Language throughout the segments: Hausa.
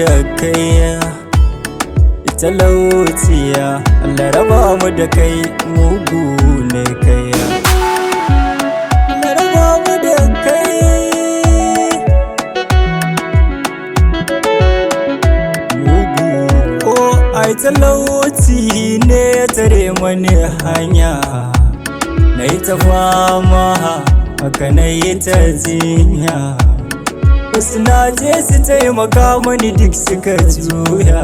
da kai, talauci Allah raba mu da kai, mugu ne kai. Allah raba mu da kai, mugu. Oh, ai talauci ne ya tare mani hanya, na yi ta fama haka na yi ta jinya. Wasu na je su taimaka mani duk suka juya.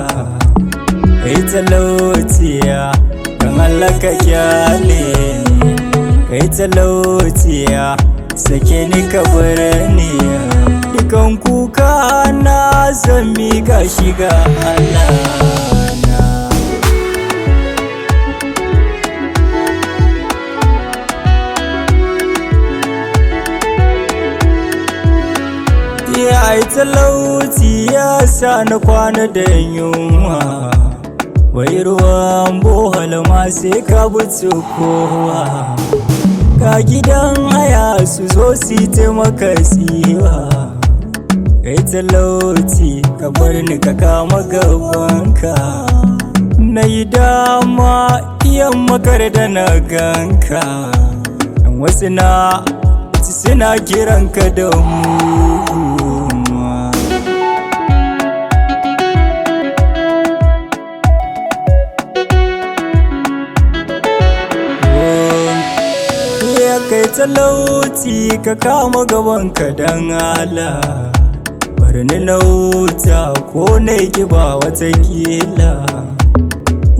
Kai talauciya kan Allah ka kyale ni, kai talauciya sake ni ka bar ni. Dukan kuka na zan miƙa shi ga Allah na. Ai talauci ya sa na kwana da yunwa, wai ruwan bohol ma sai ka buce kowa. Ga gidan haya su zo su taimaka tsiwa. Kai talauci ka bar ni ka kama gabanka, na yi dama iyan makar da na ganka. Wasu na suna kiranka da mu. Kai talauci ka kama gabanka don Allah, bari ni na wuta ko na kiba watakila.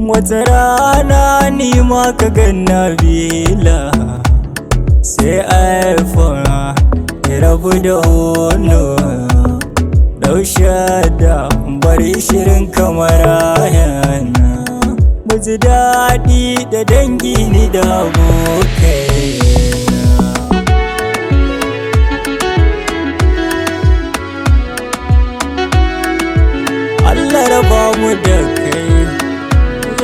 Wata rana ni ma ka ganna bila, sai iPhone ya rabu da ono. Daushe da bari shirin kamar yana, mu ji daɗi da dangi ni da abokai. Allah raba mu da kai,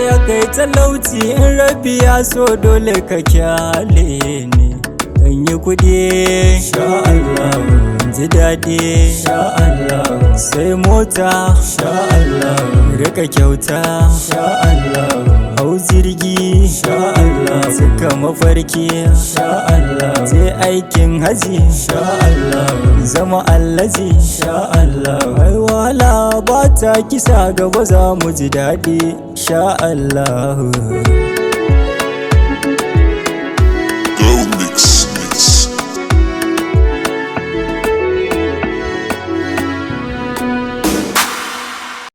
ya kai talauci in rabi ya so dole ka kyale ni. Dan yi kuɗi sha Allah, ji daɗi sha Allah, sai mota sha Allah, rika kyauta sha Allah, hau jirgi sha Allah, suka mafarki sha Allah, sai aikin haji sha Allah, zama allaji sha Allah. Ai wala ba ta kisa gaba za mu ji daɗi sha Allah.